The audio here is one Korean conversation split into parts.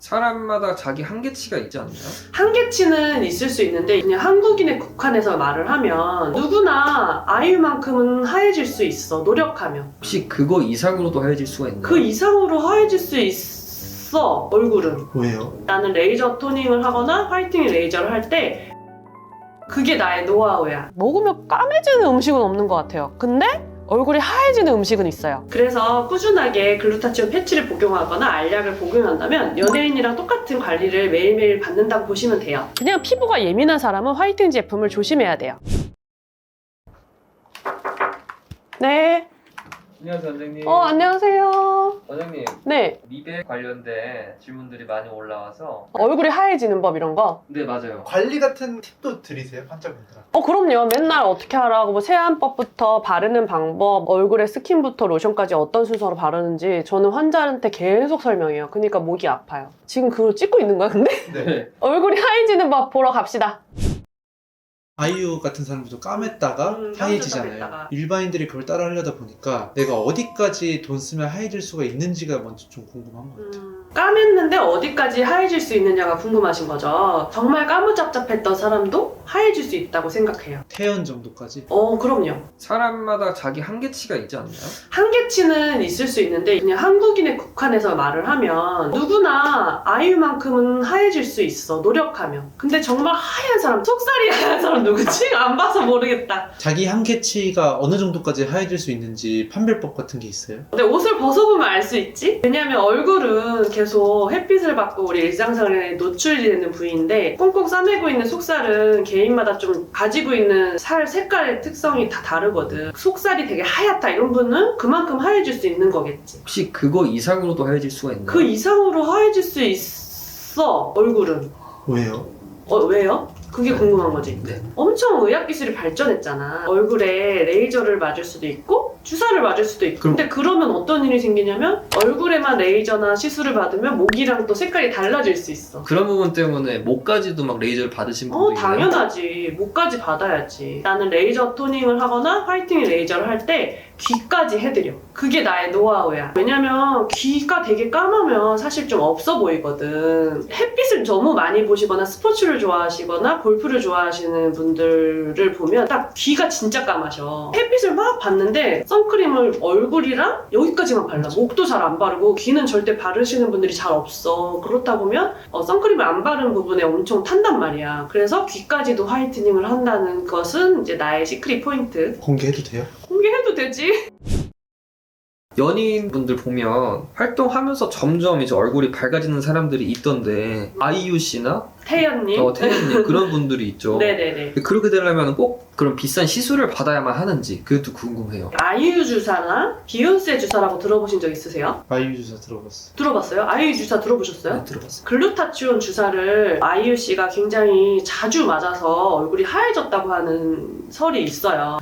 사람마다 자기 한계치가 있지 않나요? 한계치는 있을 수 있는데 그냥 한국인에 국한해서 말을 하면 누구나 아이유만큼은 하얘질 수 있어, 노력하면. 혹시 그거 이상으로도 하얘질 수가 있나요? 그 이상으로 하얘질 수 있어, 얼굴은. 왜요? 나는 레이저 토닝을 하거나 화이트닝 레이저를 할 때 그게 나의 노하우야. 먹으면 까매지는 음식은 없는 것 같아요. 근데 얼굴이 하얘지는 음식은 있어요. 그래서 꾸준하게 글루타치온 패치를 복용하거나 알약을 복용한다면 연예인이랑 똑같은 관리를 매일매일 받는다고 보시면 돼요. 그냥 피부가 예민한 사람은 화이팅 제품을 조심해야 돼요. 네. 안녕하세요, 원장님. 안녕하세요. 원장님, 네. 미백 관련된 질문들이 많이 올라와서. 얼굴이 하얘지는 법 이런 거? 네, 맞아요. 관리 같은 팁도 드리세요, 환자분들한테? 그럼요. 맨날 어떻게 하라고 뭐 세안법부터 바르는 방법, 얼굴에 스킨부터 로션까지 어떤 순서로 바르는지 저는 환자한테 계속 설명해요. 그러니까 목이 아파요. 지금 그걸 찍고 있는 거야, 근데? 네. 얼굴이 하얘지는 법 보러 갑시다. 아이유 같은 사람들도 까맸다가 하얘지잖아요. 까맸다가. 일반인들이 그걸 따라 하려다 보니까 내가 어디까지 돈 쓰면 하얘질 수가 있는지가 먼저 좀 궁금한 것 같아요. 까맸는데 어디까지 하얘질 수 있느냐가 궁금하신 거죠. 정말 까무잡잡했던 사람도 하얘질 수 있다고 생각해요. 태연 정도까지? 그럼요. 사람마다 자기 한계치가 있지 않나요? 한계치는 있을 수 있는데 그냥 한국인에 국한해서 말을 하면 누구나 아이유만큼은 하얘질 수 있어, 노력하면. 근데 정말 하얀 사람, 속살이 하얀 사람 누구지? 안 봐서 모르겠다. 자기 한계치가 어느 정도까지 하얘질 수 있는지 판별법 같은 게 있어요? 근데 옷을 벗어보면 알 수 있지? 왜냐면 얼굴은 계속 햇빛을 받고 우리 일상생활에 노출이 되는 부위인데 꽁꽁 싸매고 있는 속살은 개인마다 좀 가지고 있는 살 색깔의 특성이 다 다르거든. 속살이 되게 하얗다 이런 분은 그만큼 하얘질 수 있는 거겠지. 혹시 그거 이상으로도 하얘질 수가 있나요? 그 이상으로 하얘질 수 있어, 얼굴은. 왜요? 왜요? 그게 궁금한 거지. 네. 엄청 의학기술이 발전했잖아. 얼굴에 레이저를 맞을 수도 있고 주사를 맞을 수도 있고. 근데 그러면 어떤 일이 생기냐면 얼굴에만 레이저나 시술을 받으면 목이랑 또 색깔이 달라질 수 있어. 그런 부분 때문에 목까지도 막 레이저를 받으신 분들이 있나요? 당연하지. 목까지 받아야지. 나는 레이저 토닝을 하거나 화이팅 레이저를 할 때 귀까지 해드려. 그게 나의 노하우야. 왜냐면 귀가 되게 까마면 사실 좀 없어 보이거든. 햇빛을 너무 많이 보시거나 스포츠를 좋아하시거나 골프를 좋아하시는 분들을 보면 딱 귀가 진짜 까마셔. 햇빛을 막 봤는데 선크림을 얼굴이랑 여기까지만 발라. 목도 잘 안 바르고 귀는 절대 바르시는 분들이 잘 없어. 그렇다 보면 선크림을 안 바른 부분에 엄청 탄단 말이야. 그래서 귀까지도 화이트닝을 한다는 것은 이제 나의 시크릿 포인트. 공개해도 돼요? 공개해도 되지? 연예인분들 보면 활동하면서 점점 이제 얼굴이 밝아지는 사람들이 있던데 아이유 씨나 태연님. 태연님 그런 분들이 있죠. 네네네. 그렇게 되려면 꼭 그런 비싼 시술을 받아야만 하는지 그것도 궁금해요. 아이유 주사나 비욘세 주사라고 들어보신 적 있으세요? 아이유 주사 들어봤어. 들어봤어요? 아이유 주사 들어보셨어요? 네, 들어봤어요. 글루타치온 주사를 아이유 씨가 굉장히 자주 맞아서 얼굴이 하얘졌다고 하는 설이 있어요.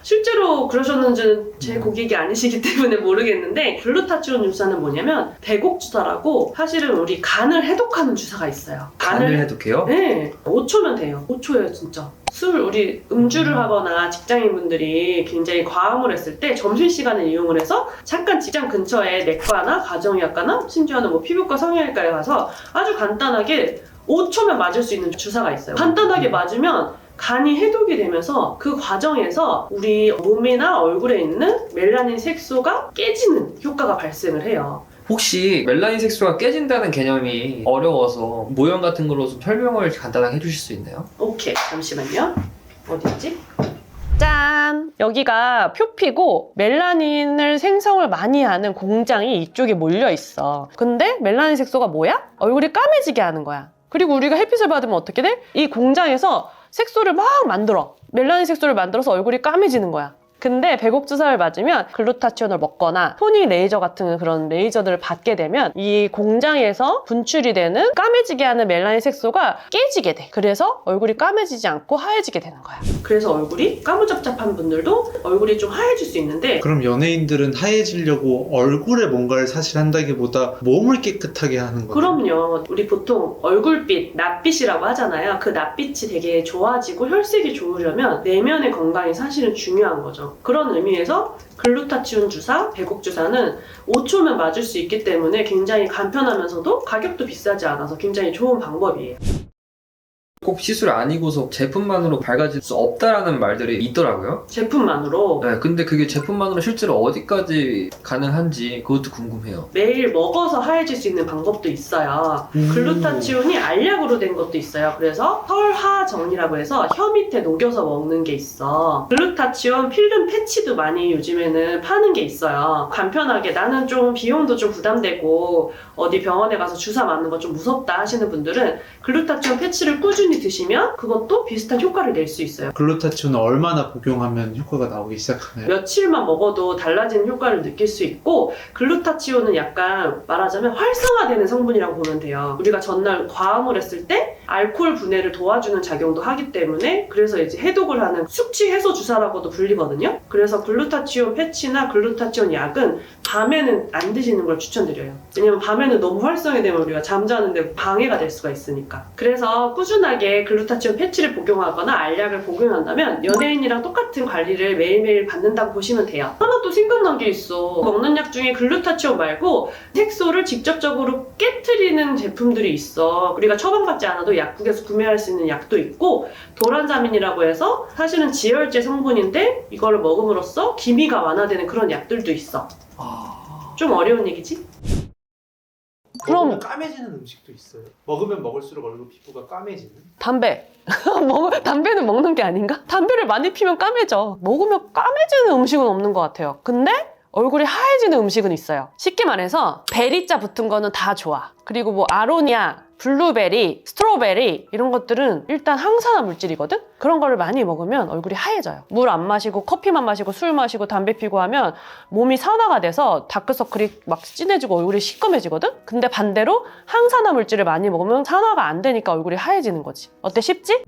실제로 그러셨는지는 제 고객이 아니시기 때문에 모르겠는데 글루타치온 주사는 뭐냐면 대곡 주사라고 사실은 우리 간을 해독하는 주사가 있어요. 간을 해독해요? 네, 5초면 돼요. 5초예요, 진짜. 우리 음주를 하거나 직장인분들이 굉장히 과음을 했을 때 점심시간을 이용을 해서 잠깐 직장 근처에 내과나 가정의학과나 심지어는 뭐 피부과 성형외과에 가서 아주 간단하게 5초면 맞을 수 있는 주사가 있어요. 간단하게 맞으면 간이 해독이 되면서 그 과정에서 우리 몸이나 얼굴에 있는 멜라닌 색소가 깨지는 효과가 발생을 해요. 혹시 멜라닌 색소가 깨진다는 개념이 어려워서 모형 같은 걸로 좀 설명을 간단하게 해주실 수 있나요? 오케이, 잠시만요. 어디있지? 짠! 여기가 표피고 멜라닌을 생성을 많이 하는 공장이 이쪽에 몰려 있어. 근데 멜라닌 색소가 뭐야? 얼굴이 까매지게 하는 거야. 그리고 우리가 햇빛을 받으면 어떻게 돼? 이 공장에서 색소를 막 만들어. 멜라닌 색소를 만들어서 얼굴이 까매지는 거야. 근데 배곡주사를 맞으면 글루타치온을 먹거나 토닝 레이저 같은 그런 레이저들을 받게 되면 이 공장에서 분출이 되는 까매지게 하는 멜라닌 색소가 깨지게 돼. 그래서 얼굴이 까매지지 않고 하얘지게 되는 거야. 그래서 얼굴이 까무잡잡한 분들도 얼굴이 좀 하얘질 수 있는데 그럼 연예인들은 하얘지려고 얼굴에 뭔가를 사실 한다기보다 몸을 깨끗하게 하는 거예요? 그럼요. 우리 보통 얼굴빛, 낯빛이라고 하잖아요. 그 낯빛이 되게 좋아지고 혈색이 좋으려면 내면의 건강이 사실은 중요한 거죠. 있거든요. 그런 의미에서 글루타치온 주사, 배곡 주사는 5초면 맞을 수 있기 때문에 굉장히 간편하면서도 가격도 비싸지 않아서 굉장히 좋은 방법이에요. 꼭 시술 아니고서 제품만으로 밝아질 수 없다라는 말들이 있더라고요. 제품만으로 네, 근데 그게 제품만으로 실제로 어디까지 가능한지 그것도 궁금해요. 매일 먹어서 하얘질 수 있는 방법도 있어요. 글루타치온이 알약으로 된 것도 있어요. 그래서 혈하정이라고 해서 혀 밑에 녹여서 먹는 게 있어. 글루타치온 필름 패치도 많이 요즘에는 파는 게 있어요. 간편하게 나는 좀 비용도 좀 부담되고 어디 병원에 가서 주사 맞는 거 좀 무섭다 하시는 분들은 글루타치온 패치를 꾸준히 드시면 그것도 비슷한 효과를 낼 수 있어요. 글루타치온을 얼마나 복용하면 효과가 나오기 시작하나요? 며칠만 먹어도 달라지는 효과를 느낄 수 있고, 글루타치온은 약간 말하자면 활성화되는 성분이라고 보면 돼요. 우리가 전날 과음을 했을 때 알코올 분해를 도와주는 작용도 하기 때문에, 그래서 이제 해독을 하는 숙취 해소 주사라고도 불리거든요. 그래서 글루타치온 패치나 글루타치온 약은 밤에는 안 드시는 걸 추천드려요. 왜냐면 밤에는 너무 활성이 되면 우리가 잠자는데 방해가 될 수가 있으니까. 그래서 꾸준하게 글루타치온 패치를 복용하거나 알약을 복용한다면 연예인이랑 똑같은 관리를 매일매일 받는다고 보시면 돼요. 하나 또 생각난 게 있어. 먹는 약 중에 글루타치온 말고 색소를 직접적으로 깨트리는 제품들이 있어. 우리가 처방받지 않아도 약국에서 구매할 수 있는 약도 있고, 도란자민이라고 해서 사실은 지혈제 성분인데 이거를 먹음으로써 기미가 완화되는 그런 약들도 있어. 좀 어려운 얘기지? 그럼- 먹으면 까매지는 음식도 있어요. 먹으면 먹을수록 얼굴 피부가 까매지는? 담배. 담배는 먹는 게 아닌가? 담배를 많이 피면 까매져. 먹으면 까매지는 음식은 없는 것 같아요. 근데 얼굴이 하얘지는 음식은 있어요. 쉽게 말해서 베리자 붙은 거는 다 좋아. 그리고 뭐 아로니아, 블루베리, 스트로베리 이런 것들은 일단 항산화 물질이거든? 그런 거를 많이 먹으면 얼굴이 하얘져요. 물 안 마시고 커피만 마시고 술 마시고 담배 피고 하면 몸이 산화가 돼서 다크서클이 막 진해지고 얼굴이 시꺼매지거든? 근데 반대로 항산화 물질을 많이 먹으면 산화가 안 되니까 얼굴이 하얘지는 거지. 어때? 쉽지?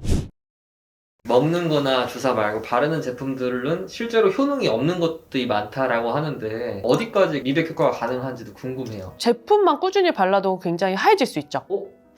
먹는 거나 주사 말고 바르는 제품들은 실제로 효능이 없는 것들이 많다라고 하는데 어디까지 미백 효과가 가능한지도 궁금해요. 제품만 꾸준히 발라도 굉장히 하얘질 수 있죠.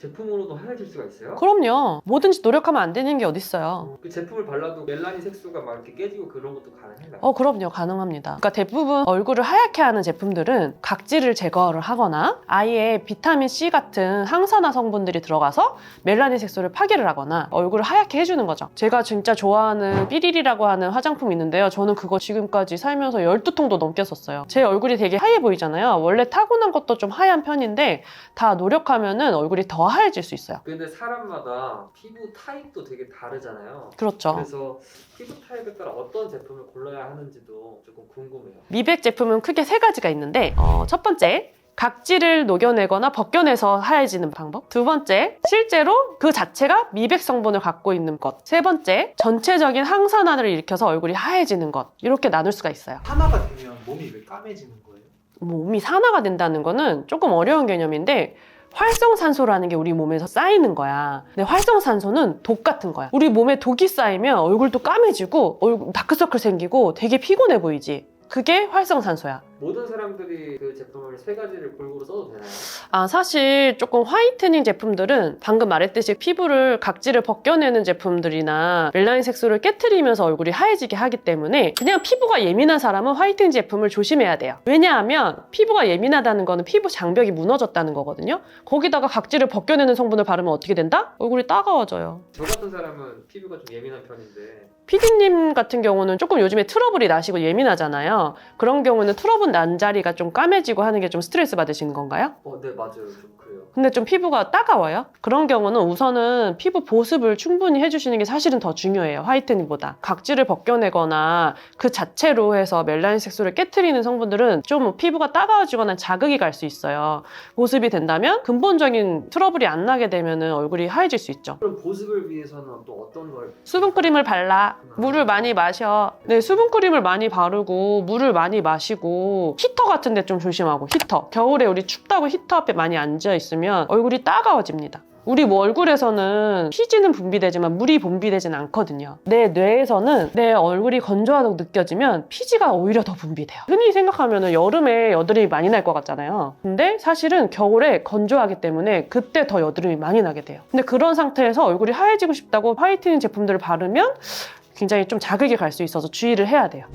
제품으로도 하얘질 수가 있어요? 그럼요. 뭐든지 노력하면 안 되는 게 어딨어요. 그 제품을 발라도 멜라닌 색소가 막 이렇게 깨지고 그런 것도 가능한가요? 그럼요. 가능합니다. 그러니까 대부분 얼굴을 하얗게 하는 제품들은 각질을 제거를 하거나 아예 비타민C 같은 항산화 성분들이 들어가서 멜라닌 색소를 파괴를 하거나 얼굴을 하얗게 해주는 거죠. 제가 진짜 좋아하는 삐리리라고 하는 화장품이 있는데요. 저는 그거 지금까지 살면서 12통도 넘게 썼어요. 제 얼굴이 되게 하얘 보이잖아요. 원래 타고난 것도 좀 하얀 편인데 다 노력하면은 얼굴이 더 하얘질 수 있어요. 근데 사람마다 피부 타입도 되게 다르잖아요. 그렇죠. 그래서 피부 타입에 따라 어떤 제품을 골라야 하는지도 조금 궁금해요. 미백 제품은 크게 3가지가 있는데 첫 번째, 각질을 녹여내거나 벗겨내서 하얘지는 방법. 두 번째, 실제로 그 자체가 미백 성분을 갖고 있는 것. 세 번째, 전체적인 항산화를 일으켜서 얼굴이 하얘지는 것. 이렇게 나눌 수가 있어요. 산화가 되면 몸이 왜 까매지는 거예요? 몸이 산화가 된다는 거는 조금 어려운 개념인데 활성산소라는 게 우리 몸에서 쌓이는 거야. 근데 활성산소는 독 같은 거야. 우리 몸에 독이 쌓이면 얼굴도 까매지고 다크서클 생기고 되게 피곤해 보이지. 그게 활성산소야. 모든 사람들이 그 제품을 3가지를 골고루 써도 되나요? 사실 조금 화이트닝 제품들은 방금 말했듯이 피부를 각질을 벗겨내는 제품들이나 멜라닌 색소를 깨트리면서 얼굴이 하얘지게 하기 때문에 그냥 피부가 예민한 사람은 화이트닝 제품을 조심해야 돼요. 왜냐하면 피부가 예민하다는 거는 피부 장벽이 무너졌다는 거거든요. 거기다가 각질을 벗겨내는 성분을 바르면 어떻게 된다? 얼굴이 따가워져요. 저 같은 사람은 피부가 좀 예민한 편인데 피디님 같은 경우는 조금 요즘에 트러블이 나시고 예민하잖아요. 그런 경우는 트러블 난 자리가 좀 까매지고 하는 게 좀 스트레스 받으시는 건가요? 네 맞아요. 좀 그래요. 근데 좀 피부가 따가워요? 그런 경우는 우선은 피부 보습을 충분히 해주시는 게 사실은 더 중요해요. 화이트닝보다. 각질을 벗겨내거나 그 자체로 해서 멜라닌 색소를 깨트리는 성분들은 좀 피부가 따가워지거나 자극이 갈 수 있어요. 보습이 된다면 근본적인 트러블이 안 나게 되면 얼굴이 하얘질 수 있죠. 그럼 보습을 위해서는 또 어떤 걸? 수분크림을 발라. 물을 많이 마셔. 네, 수분크림을 많이 바르고 물을 많이 마시고 히터 같은 데 좀 조심하고. 히터. 겨울에 우리 춥다고 히터 앞에 많이 앉아 있으면 얼굴이 따가워집니다. 우리 얼굴에서는 피지는 분비되지만 물이 분비되진 않거든요. 내 뇌에서는 내 얼굴이 건조하다고 느껴지면 피지가 오히려 더 분비돼요. 흔히 생각하면 여름에 여드름이 많이 날 것 같잖아요. 근데 사실은 겨울에 건조하기 때문에 그때 더 여드름이 많이 나게 돼요. 근데 그런 상태에서 얼굴이 하얘지고 싶다고 화이트닝 제품들을 바르면 굉장히 좀 자극이 갈 수 있어서 주의를 해야 돼요.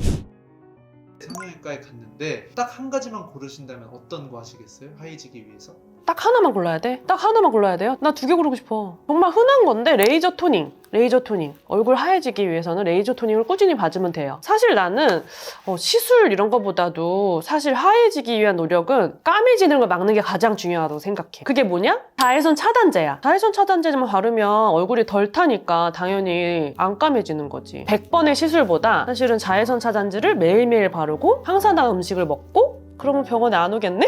성형외과에 갔는데 딱 한 가지만 고르신다면 어떤 거 하시겠어요? 하얘지기 위해서? 딱 하나만 골라야 돼? 딱 하나만 골라야 돼요? 나 2개 고르고 싶어. 정말 흔한 건데 레이저 토닝. 레이저 토닝. 얼굴 하얘지기 위해서는 레이저 토닝을 꾸준히 받으면 돼요. 사실 나는 시술 이런 거보다도 사실 하얘지기 위한 노력은 까매지는 걸 막는 게 가장 중요하다고 생각해. 그게 뭐냐? 자외선 차단제야. 자외선 차단제만 바르면 얼굴이 덜 타니까 당연히 안 까매지는 거지. 100번의 시술보다 사실은 자외선 차단제를 매일매일 바르고 항산화 음식을 먹고 그러면 병원에 안 오겠네?